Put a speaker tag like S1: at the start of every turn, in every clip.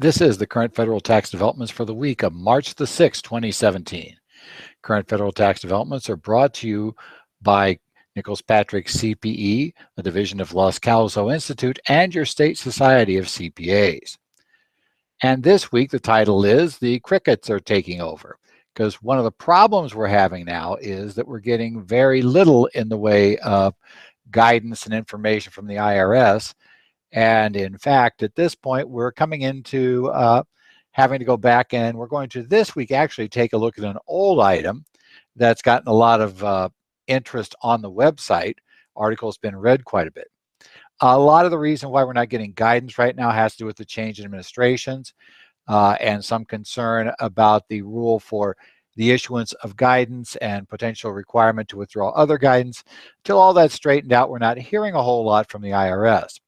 S1: This is the current federal tax developments for the week of March the 6th, 2017. Current federal tax developments are brought to you by Nichols Patrick CPE, a division of Los Calzo Institute, and your state society of CPAs. And this week, the title is The Crickets Are Taking Over, because one of the problems we're having now is that we're getting very little in the way of guidance and information from the IRS. And in fact, at this point, we're coming into having to go back, and we're going to this week actually take a look at an old item that's gotten a lot of interest on the website. Article's been read quite a bit. A lot of the reason why we're not getting guidance right now has to do with the change in administrations and some concern about the rule for the issuance of guidance and potential requirement to withdraw other guidance. Till all that's straightened out, we're not hearing a whole lot from the IRS.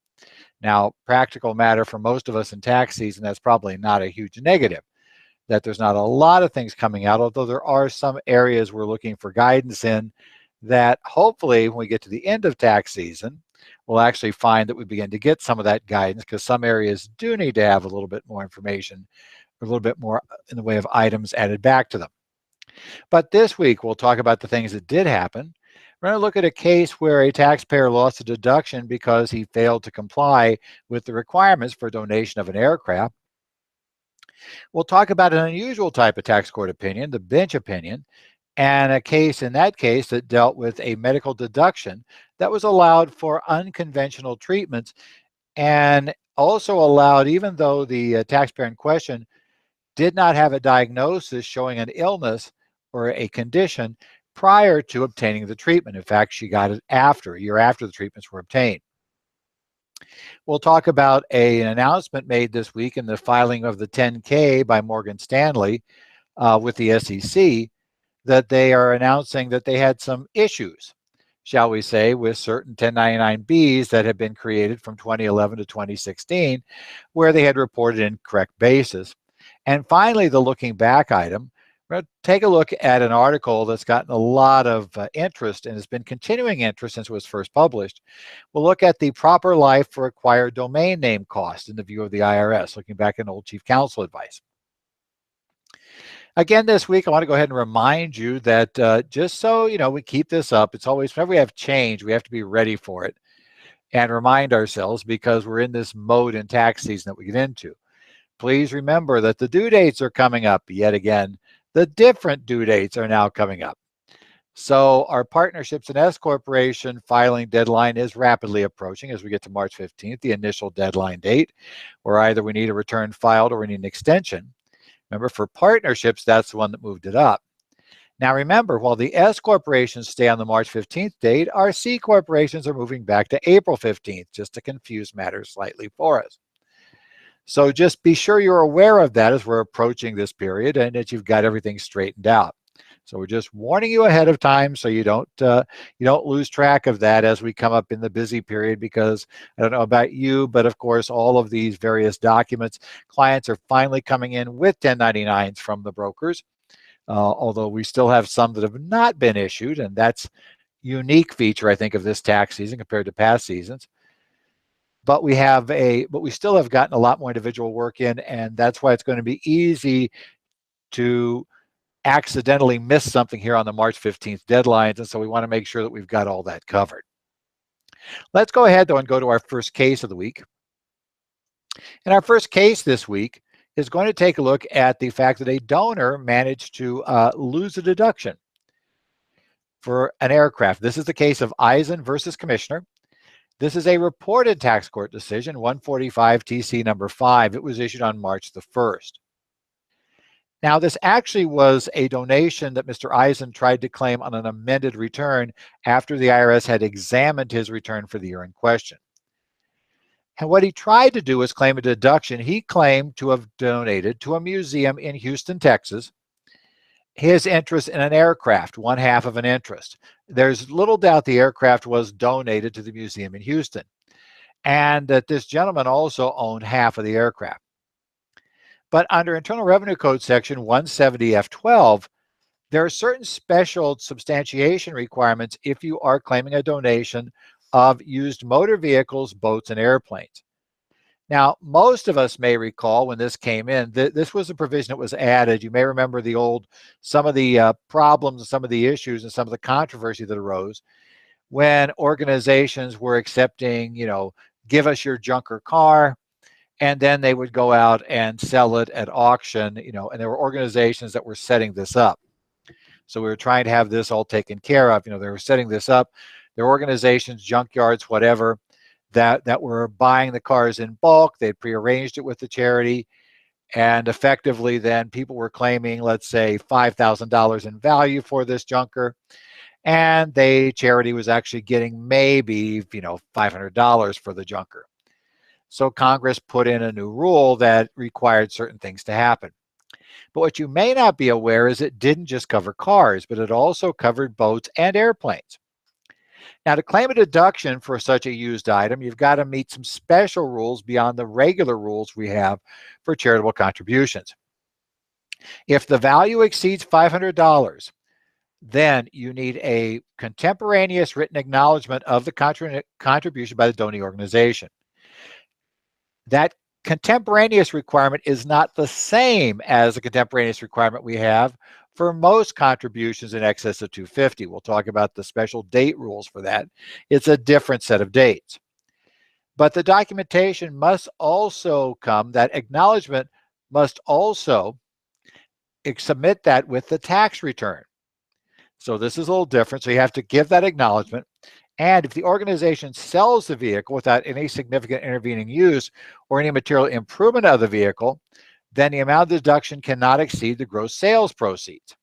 S1: Now, practical matter for most of us in tax season, that's probably not a huge negative, that there's not a lot of things coming out, although there are some areas we're looking for guidance in that hopefully when we get to the end of tax season, we'll actually find that we begin to get some of that guidance, because some areas do need to have a little bit more information, a little bit more in the way of items added back to them. But this week, we'll talk about the things that did happen. We're going to look at a case where a taxpayer lost a deduction because he failed to comply with the requirements for donation of an aircraft. We'll talk about an unusual type of tax court opinion, the bench opinion, and a case in that case that dealt with a medical deduction that was allowed for unconventional treatments, and also allowed, even though the taxpayer in question did not have a diagnosis showing an illness or a condition prior to obtaining the treatment. In fact, she got it a year after the treatments were obtained. We'll talk about an announcement made this week in the filing of the 10K by Morgan Stanley with the SEC, that they are announcing that they had some issues, shall we say, with certain 1099-Bs that had been created from 2011 to 2016, where they had reported incorrect basis. And finally, the looking back item. We're going to take a look at an article that's gotten a lot of interest and has been continuing interest since it was first published. We'll look at the proper life for acquired domain name cost in the view of the IRS, looking back at old chief counsel advice. Again, this week, I want to go ahead and remind you that just so you know, we keep this up, it's always, whenever we have change, we have to be ready for it and remind ourselves, because we're in this mode in tax season that we get into. Please remember that the due dates are coming up yet again. The different due dates are now coming up. So our partnerships and S Corporation filing deadline is rapidly approaching as we get to March 15th, the initial deadline date, where either we need a return filed or we need an extension. Remember, for partnerships, that's the one that moved it up. Now remember, while the S corporations stay on the March 15th date, our C corporations are moving back to April 15th, just to confuse matters slightly for us. So just be sure you're aware of that as we're approaching this period, and that you've got everything straightened out. So we're just warning you ahead of time so you don't lose track of that as we come up in the busy period, because I don't know about you, but of course all of these various documents, clients are finally coming in with 1099s from the brokers, although we still have some that have not been issued, and that's a unique feature, I think, of this tax season compared to past seasons. But we still have gotten a lot more individual work in, and that's why it's going to be easy to accidentally miss something here on the March 15th deadlines, and so we want to make sure that we've got all that covered. Let's go ahead, though, and go to our first case of the week. And our first case this week is going to take a look at the fact that a donor managed to lose a deduction for an aircraft. This is the case of Eisen versus Commissioner. This is a reported tax court decision, 145 TC number 5. It was issued on March the 1st. Now, this actually was a donation that Mr. Eisen tried to claim on an amended return after the IRS had examined his return for the year in question. And what he tried to do was claim a deduction. He claimed to have donated to a museum in Houston, Texas, his interest in an aircraft, one half of an interest. There's little doubt the aircraft was donated to the museum in Houston, and that this gentleman also owned half of the aircraft. But under Internal Revenue Code section 170F12, there are certain special substantiation requirements if you are claiming a donation of used motor vehicles, boats, and airplanes. Now, most of us may recall when this came in, this was a provision that was added. You may remember some of the problems and some of the issues and some of the controversy that arose when organizations were accepting, give us your junker car, and then they would go out and sell it at auction, and there were organizations that were setting this up. So we were trying to have this all taken care of. They were setting this up. There were organizations, junkyards, whatever, that were buying the cars in bulk. They'd prearranged it with the charity. And effectively, then people were claiming, let's say, $5,000 in value for this junker. And the charity was actually getting maybe, $500 for the junker. So Congress put in a new rule that required certain things to happen. But what you may not be aware is it didn't just cover cars, but it also covered boats and airplanes. Now, to claim a deduction for such a used item, you've got to meet some special rules beyond the regular rules we have for charitable contributions. If the value exceeds $500, then you need a contemporaneous written acknowledgement of the contribution by the donee organization. That contemporaneous requirement is not the same as the contemporaneous requirement we have for most contributions in excess of $250. We'll talk about the special date rules for that. It's a different set of dates. But the documentation must also come, that acknowledgement must also submit that with the tax return. So this is a little different. So you have to give that acknowledgement. And if the organization sells the vehicle without any significant intervening use or any material improvement of the vehicle, then the amount of deduction cannot exceed the gross sales proceeds.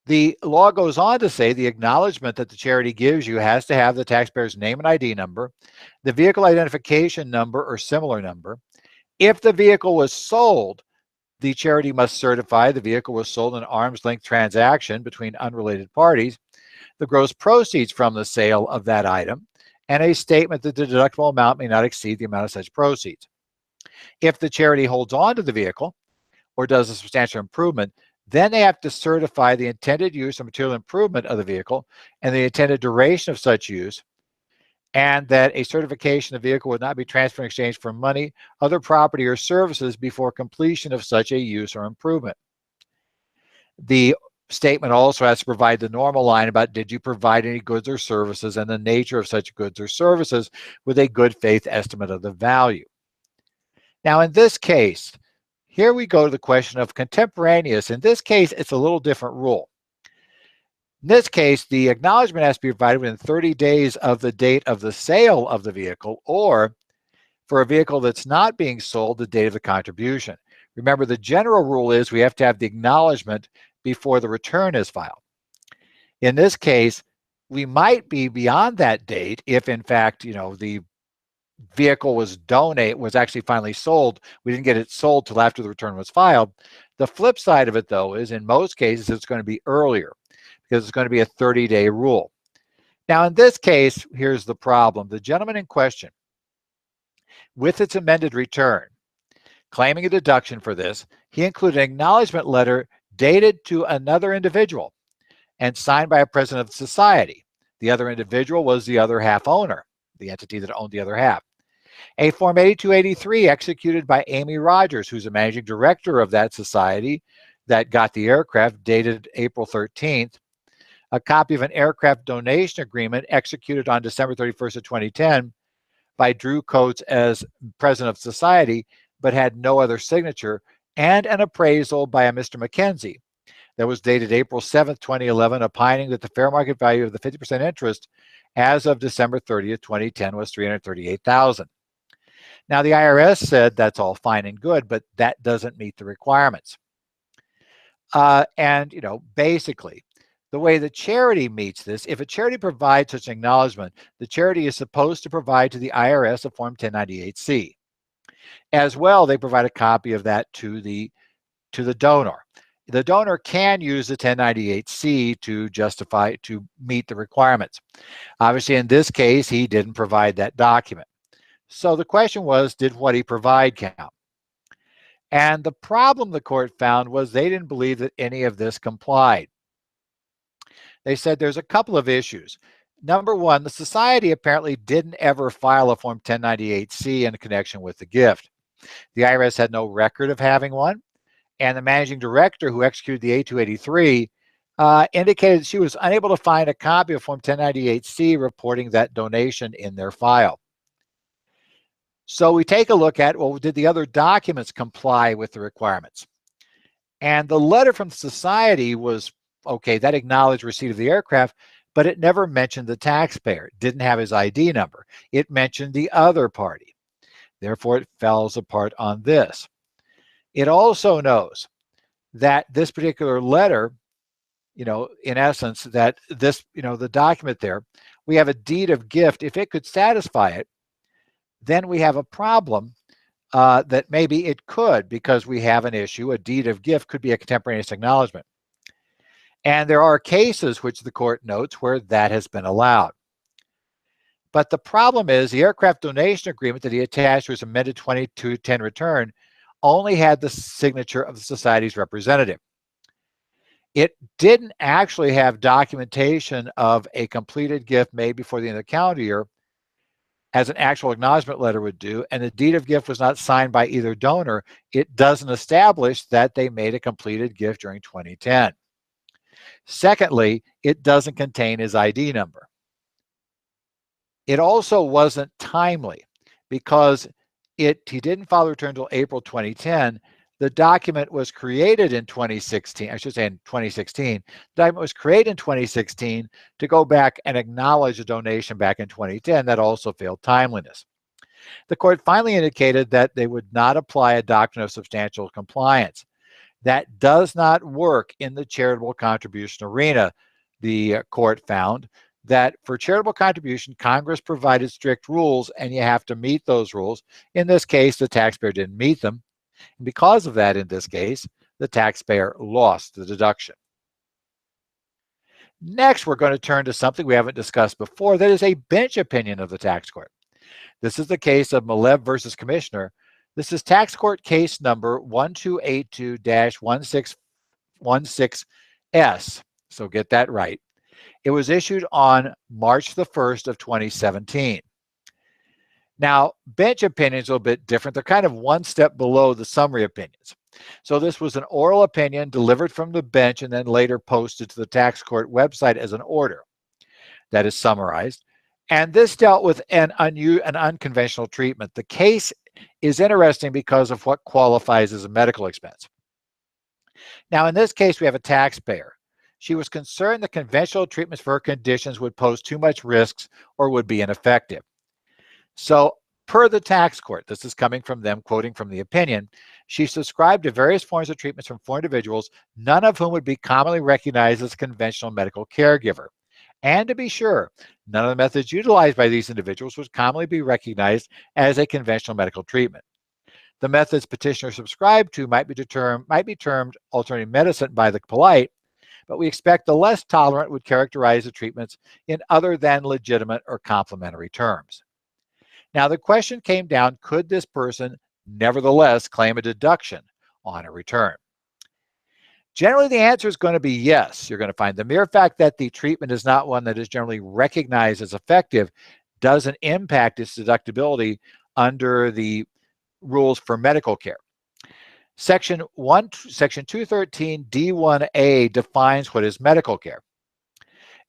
S1: The law goes on to say the acknowledgement that the charity gives you has to have the taxpayer's name and ID number, the vehicle identification number or similar number. If the vehicle was sold, the charity must certify the vehicle was sold in an arm's length transaction between unrelated parties, the gross proceeds from the sale of that item, and a statement that the deductible amount may not exceed the amount of such proceeds. If the charity holds on to the vehicle or does a substantial improvement, then they have to certify the intended use or material improvement of the vehicle and the intended duration of such use, and that a certification of the vehicle would not be transferred in exchange for money, other property, or services before completion of such a use or improvement. The statement also has to provide the normal line about did you provide any goods or services and the nature of such goods or services with a good faith estimate of the value. Now, in this case, here we go to the question of contemporaneous. In this case, it's a little different rule. In this case, the acknowledgement has to be provided within 30 days of the date of the sale of the vehicle, or for a vehicle that's not being sold, the date of the contribution. Remember, the general rule is we have to have the acknowledgement before the return is filed. In this case, we might be beyond that date if, in fact, the vehicle was actually finally sold. We didn't get it sold till after the return was filed. The flip side of it, though, is in most cases it's going to be earlier because it's going to be a 30-day rule. Now, in this case, here's the problem. The gentleman in question, with its amended return, claiming a deduction for this, he included an acknowledgement letter dated to another individual and signed by a president of the society. The other individual was the other half owner, the entity that owned the other half. A Form 8283 executed by Amy Rogers, who's a managing director of that society that got the aircraft, dated April 13th. A copy of an aircraft donation agreement executed on December 31st of 2010 by Drew Coates as president of society, but had no other signature, and an appraisal by a Mr. McKenzie that was dated April 7th, 2011, opining that the fair market value of the 50% interest as of December 30th, 2010 was $338,000. Now, the IRS said that's all fine and good, but that doesn't meet the requirements. Basically, the way the charity meets this, if a charity provides such an acknowledgement, the charity is supposed to provide to the IRS a Form 1098-C. As well, they provide a copy of that to the donor. The donor can use the 1098-C to meet the requirements. Obviously, in this case, he didn't provide that document. So the question was, did what he provide count? And the problem the court found was they didn't believe that any of this complied. They said there's a couple of issues. Number one, the society apparently didn't ever file a Form 1098-C in connection with the gift. The IRS had no record of having one, and the managing director who executed the A283 indicated that she was unable to find a copy of Form 1098-C reporting that donation in their file. So we take a look at, well, did the other documents comply with the requirements? And the letter from the society was, okay, that acknowledged receipt of the aircraft, but it never mentioned the taxpayer. It didn't have his ID number. It mentioned the other party. Therefore, it falls apart on this. It also knows that this particular letter, in essence, that this, the document there, we have a deed of gift. If it could satisfy it, then we have a problem that maybe it could, because we have an issue. A deed of gift could be a contemporaneous acknowledgement. And there are cases which the court notes where that has been allowed. But the problem is the aircraft donation agreement that he attached to his amended 2210 return only had the signature of the society's representative. It didn't actually have documentation of a completed gift made before the end of the calendar year, as an actual acknowledgement letter would do, and the deed of gift was not signed by either donor. It doesn't establish that they made a completed gift during 2010. Secondly, it doesn't contain his ID number. It also wasn't timely because he didn't file the return until April 2010. The document was created in 2016, I should say in 2016. The document was created in 2016 to go back and acknowledge a donation back in 2010. That also failed timeliness. The court finally indicated that they would not apply a doctrine of substantial compliance. That does not work in the charitable contribution arena. The court found that for charitable contribution, Congress provided strict rules and you have to meet those rules. In this case, the taxpayer didn't meet them. And because of that, in this case, the taxpayer lost the deduction. Next, we're going to turn to something we haven't discussed before, that is a bench opinion of the tax court. This is the case of Malev versus Commissioner. This is tax court case number 1282-1616S. So get that right. It was issued on March the 1st of 2017. Now, bench opinions are a little bit different. They're kind of one step below the summary opinions. So this was an oral opinion delivered from the bench and then later posted to the tax court website as an order that is summarized. And this dealt with an unconventional treatment. The case is interesting because of what qualifies as a medical expense. Now, in this case, we have a taxpayer. She was concerned that conventional treatments for her conditions would pose too much risks or would be ineffective. So per the tax court, this is coming from them, quoting from the opinion, she subscribed to various forms of treatments from 4 individuals, none of whom would be commonly recognized as a conventional medical caregiver. And to be sure, none of the methods utilized by these individuals would commonly be recognized as a conventional medical treatment. The methods petitioner subscribed to might be termed alternative medicine by the polite, but we expect the less tolerant would characterize the treatments in other than legitimate or complementary terms. Now, the question came down, could this person nevertheless claim a deduction on a return? Generally, the answer is going to be yes. You're going to find the mere fact that the treatment is not one that is generally recognized as effective doesn't impact its deductibility under the rules for medical care. Section 213 D1A defines what is medical care.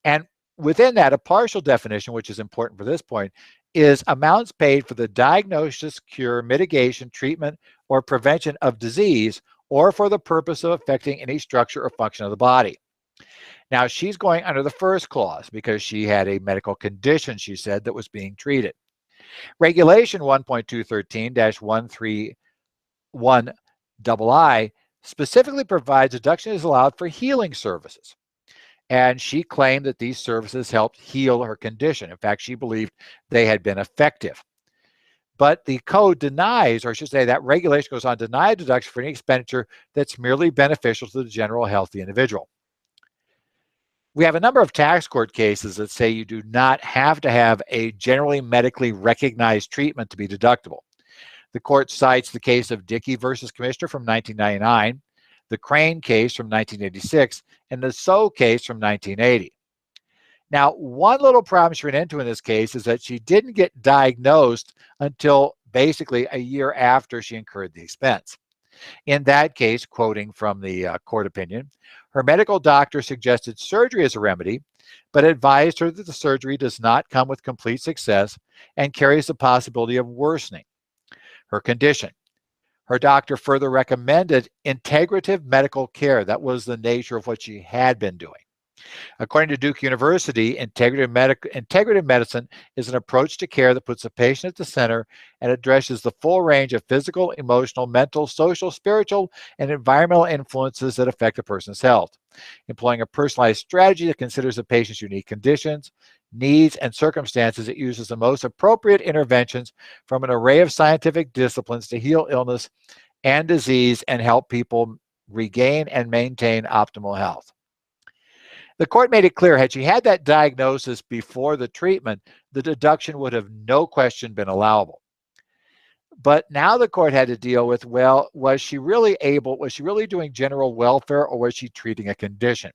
S1: And within that, a partial definition, which is important for this point, is amounts paid for the diagnosis, cure, mitigation, treatment, or prevention of disease, or for the purpose of affecting any structure or function of the body. Now, she's going under the first clause because she had a medical condition, she said, that was being treated. Regulation 1.213-131II specifically provides deduction is allowed for healing services. And she claimed that these services helped heal her condition. In fact, she believed they had been effective. But the code denies, or I should say that regulation goes on to deny deduction for any expenditure that's merely beneficial to the general health of the individual. We have a number of tax court cases that say you do not have to have a generally medically recognized treatment to be deductible. The court cites the case of Dickey versus Commissioner from 1999, the Crane case from 1986, and the So case from 1980. Now, one little problem she ran into in this case is that she didn't get diagnosed until basically a year after she incurred the expense. In that case, quoting from the court opinion, her medical doctor suggested surgery as a remedy, but advised her that the surgery does not come with complete success and carries the possibility of worsening her condition. Her doctor further recommended integrative medical care. That was the nature of what she had been doing. According to Duke University, integrative medicine is an approach to care that puts the patient at the center and addresses the full range of physical, emotional, mental, social, spiritual, and environmental influences that affect a person's health. Employing a personalized strategy that considers the patient's unique conditions, needs, and circumstances, it uses the most appropriate interventions from an array of scientific disciplines to heal illness and disease and help people regain and maintain optimal health. The court made it clear, had she had that diagnosis before the treatment, the deduction would have no question been allowable. But now the court had to deal with, well, was she really doing general welfare, or was she treating a condition?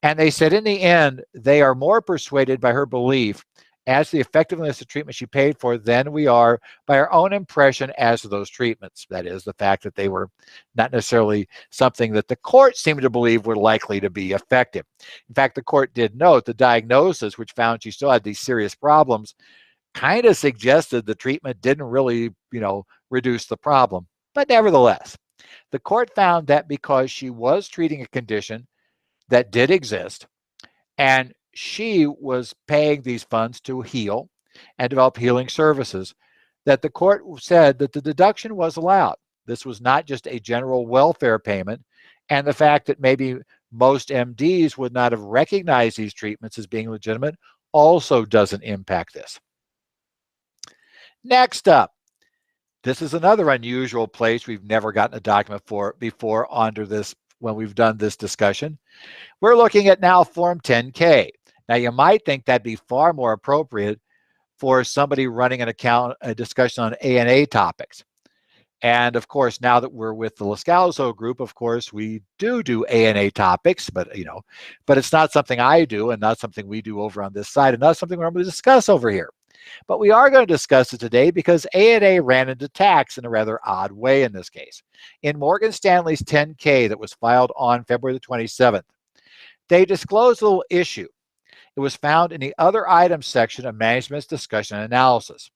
S1: And they said in the end, they are more persuaded by her belief as to the effectiveness of treatment she paid for than we are by our own impression as to those treatments. That is, the fact that they were not necessarily something that the court seemed to believe were likely to be effective. In fact, the court did note the diagnosis, which found she still had these serious problems, kind of suggested the treatment didn't really, reduce the problem. But nevertheless, the court found that because she was treating a condition that did exist, and she was paying these funds to heal and develop healing services, that the court said that the deduction was allowed. This was not just a general welfare payment, and the fact that maybe most MDs would not have recognized these treatments as being legitimate also doesn't impact this. Next up, this is another unusual place we've never gotten a document for before under this when we've done this discussion. We're looking at now Form 10K. Now, you might think that'd be far more appropriate for somebody running a discussion on A&A topics. And of course, now that we're with the Discloses group, of course, we do A&A topics, but it's not something I do and not something we do over on this side and not something we're going to discuss over here. But we are going to discuss it today because A&A ran into tax in a rather odd way in this case. In Morgan Stanley's 10K that was filed on February the 27th, they disclosed a little issue. It was found in the other items section of management's discussion and analysis.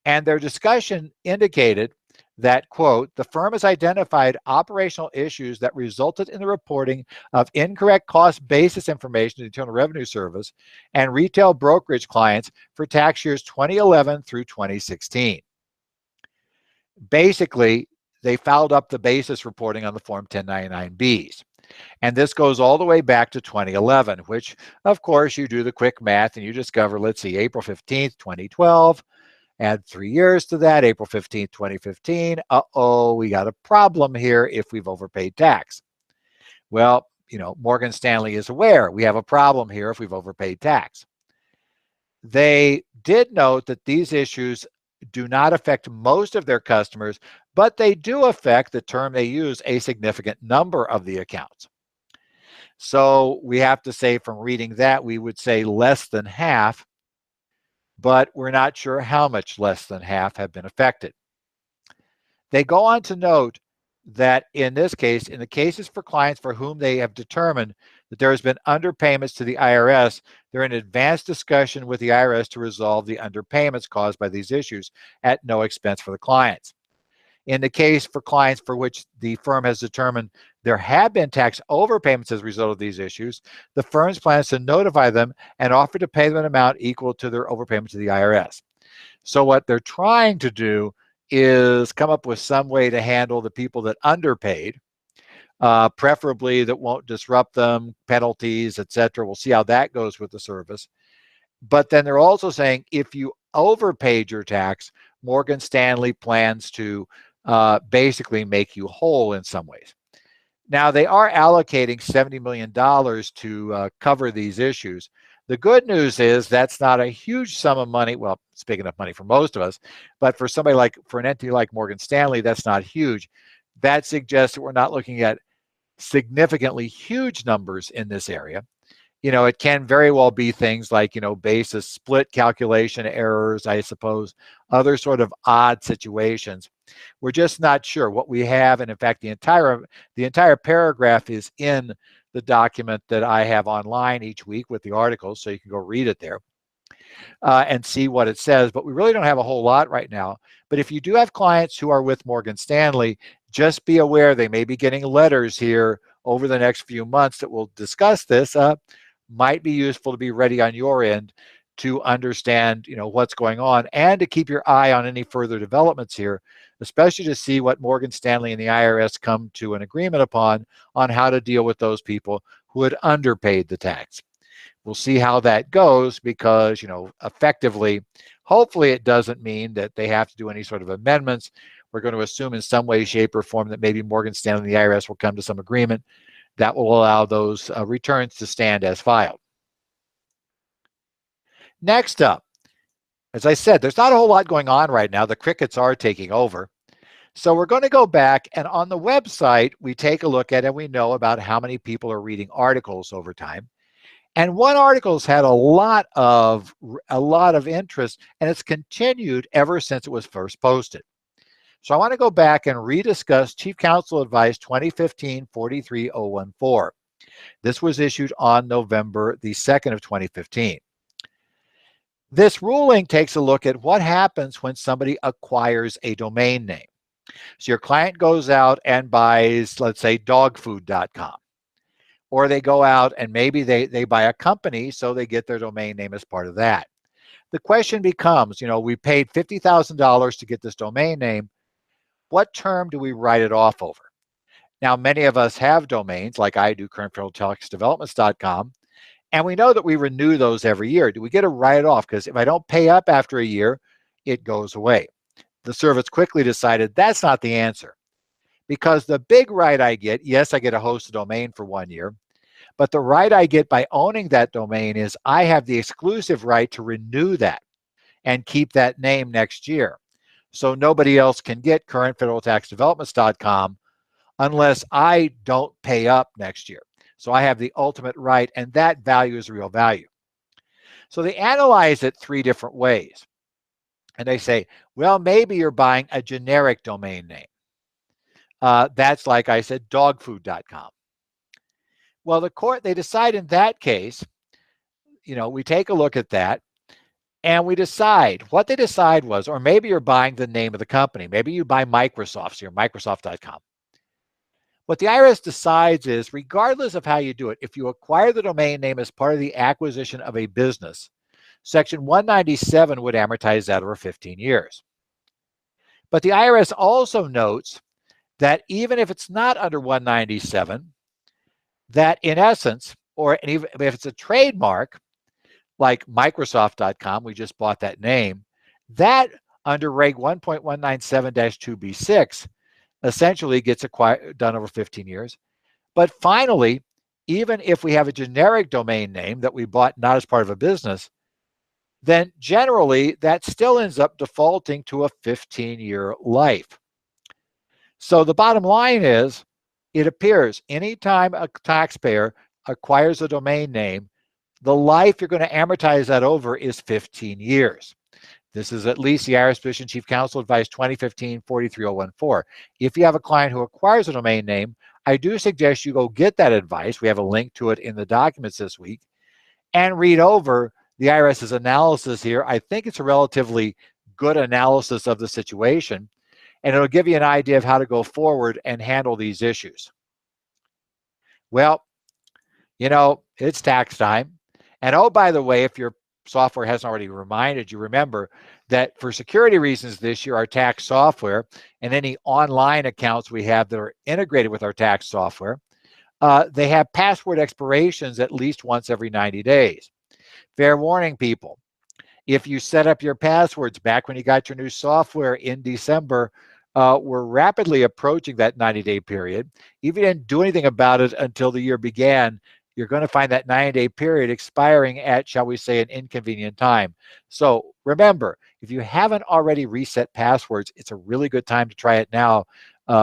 S1: And their discussion indicated that, quote, the firm has identified operational issues that resulted in the reporting of incorrect cost basis information to the Internal Revenue Service and retail brokerage clients for tax years 2011 through 2016. Basically, they fouled up the basis reporting on the Form 1099-Bs. And this goes all the way back to 2011, which, of course, you do the quick math and you discover, let's see, April 15th, 2012, add 3 years to that, April 15th, 2015. We got a problem here if we've overpaid tax. Well, Morgan Stanley is aware we have a problem here if we've overpaid tax. They did note that these issues do not affect most of their customers, but they do affect, the term they use, a significant number of the accounts. So we have to say, from reading that, we would say less than half, but we're not sure how much less than half have been affected. They go on to note that in this case, in the cases for clients for whom they have determined that there has been underpayments to the IRS, they're in advanced discussion with the IRS to resolve the underpayments caused by these issues at no expense for the clients. In the case for clients for which the firm has determined there have been tax overpayments as a result of these issues, the firm's plans to notify them and offer to pay them an amount equal to their overpayment to the IRS. So what they're trying to do is come up with some way to handle the people that underpaid, preferably that won't disrupt them, penalties, etc. We'll see how that goes with the service. But then they're also saying if you overpaid your tax, Morgan Stanley plans to basically make you whole in some ways. Now, they are allocating $70 million to cover these issues. The good news is that's not a huge sum of money. Well, it's big enough money for most of us, but for an entity like Morgan Stanley, that's not huge. That suggests that we're not looking at significantly huge numbers in this area. it can very well be things like, basis split calculation errors, I suppose, other sort of odd situations. We're just not sure what we have. And in fact, the entire paragraph is in the document that I have online each week with the articles, so you can go read it there and see what it says. But we really don't have a whole lot right now. But if you do have clients who are with Morgan Stanley, just be aware they may be getting letters here over the next few months that will discuss this. Might be useful to be ready on your end to understand, what's going on, and to keep your eye on any further developments here, especially to see what Morgan Stanley and the IRS come to an agreement upon on how to deal with those people who had underpaid the tax. We'll see how that goes because, effectively, hopefully it doesn't mean that they have to do any sort of amendments. We're going to assume in some way, shape, or form that maybe Morgan Stanley and the IRS will come to some agreement that will allow those returns to stand as filed. Next up, as I said, there's not a whole lot going on right now. The crickets are taking over. So we're going to go back, and on the website, we take a look at and we know about how many people are reading articles over time. And one article's had a lot of interest, and it's continued ever since it was first posted. So I want to go back and rediscuss Chief Counsel Advice 2015-43014. This was issued on November the 2nd of 2015. This ruling takes a look at what happens when somebody acquires a domain name. So your client goes out and buys, let's say, dogfood.com. Or they go out and maybe they buy a company, so they get their domain name as part of that. The question becomes, we paid $50,000 to get this domain name. What term do we write it off over? Now, many of us have domains, like I do, currentfederaltaxdevelopments.com, and we know that we renew those every year. Do we get to write it off? Because if I don't pay up after a year, it goes away. The service quickly decided that's not the answer. Because the big right I get, yes, I get a hosted domain for 1 year, but the right I get by owning that domain is I have the exclusive right to renew that and keep that name next year. So nobody else can get currentfederaltaxdevelopments.com unless I don't pay up next year. So I have the ultimate right, and that value is real value. So they analyze it 3 different ways. And they say, well, maybe you're buying a generic domain name. That's, like I said, dogfood.com. Well, the court, they decide in that case, we take a look at that and we decide. What they decide was, or maybe you're buying the name of the company. Maybe you buy Microsoft, so you're Microsoft.com. What the IRS decides is, regardless of how you do it, if you acquire the domain name as part of the acquisition of a business, Section 197 would amortize that over 15 years. But the IRS also notes that even if it's not under 197, that in essence, or even if it's a trademark, like Microsoft.com, we just bought that name, that under Reg 1.197-2B6 essentially gets done over 15 years. But finally, even if we have a generic domain name that we bought not as part of a business, then generally that still ends up defaulting to a 15-year life. So the bottom line is, it appears anytime a taxpayer acquires a domain name, the life you're going to amortize that over is 15 years. This is at least the IRS Position Chief Counsel Advice 2015-43014. If you have a client who acquires a domain name, I do suggest you go get that advice. We have a link to it in the documents this week, and read over the IRS's analysis here. I think it's a relatively good analysis of the situation, and it'll give you an idea of how to go forward and handle these issues. Well, it's tax time. And oh, by the way, if your software hasn't already reminded you, remember that for security reasons this year, our tax software and any online accounts we have that are integrated with our tax software, they have password expirations at least once every 90 days. Fair warning, people. If you set up your passwords back when you got your new software in December, we're rapidly approaching that 90-day period. If you didn't do anything about it until the year began, you're going to find that 90-day period expiring at, shall we say, an inconvenient time. So remember, if you haven't already reset passwords, it's a really good time to try it now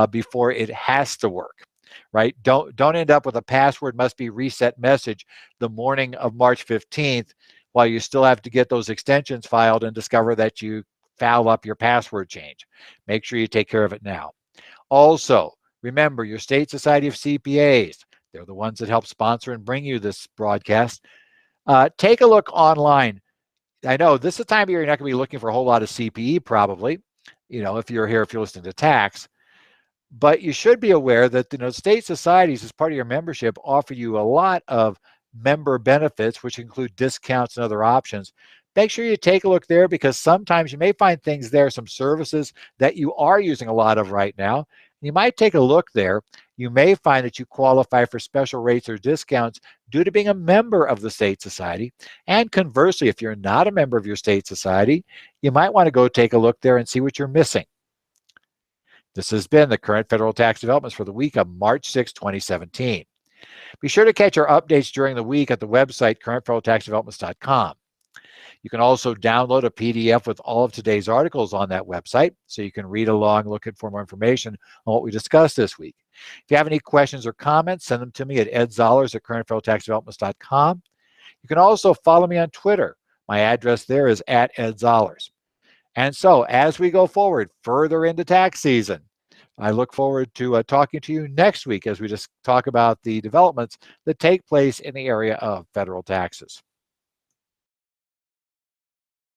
S1: before it has to work. right? Don't end up with a password must be reset message the morning of March 15th while you still have to get those extensions filed and discover that you foul up your password change. Make sure you take care of it now. Also, remember your state society of CPAs. They're the ones that help sponsor and bring you this broadcast. Take a look online. I know this is the time of year you're not going to be looking for a whole lot of CPE probably, if you're listening to tax. But you should be aware that state societies, as part of your membership, offer you a lot of member benefits, which include discounts and other options. Make sure you take a look there, because sometimes you may find things there, some services that you are using a lot of right now. You might take a look there. You may find that you qualify for special rates or discounts due to being a member of the state society. And conversely, if you're not a member of your state society, you might want to go take a look there and see what you're missing. This has been the current federal tax developments for the week of March 6, 2017. Be sure to catch our updates during the week at the website currentfederaltaxdevelopments.com. You can also download a PDF with all of today's articles on that website, so you can read along, look for more information on what we discussed this week. If you have any questions or comments, send them to me at edzollers@currentfederaltaxdevelopments.com. You can also follow me on Twitter. My address there is @edzollers. And so, as we go forward further into tax season, I look forward to talking to you next week as we just talk about the developments that take place in the area of federal taxes.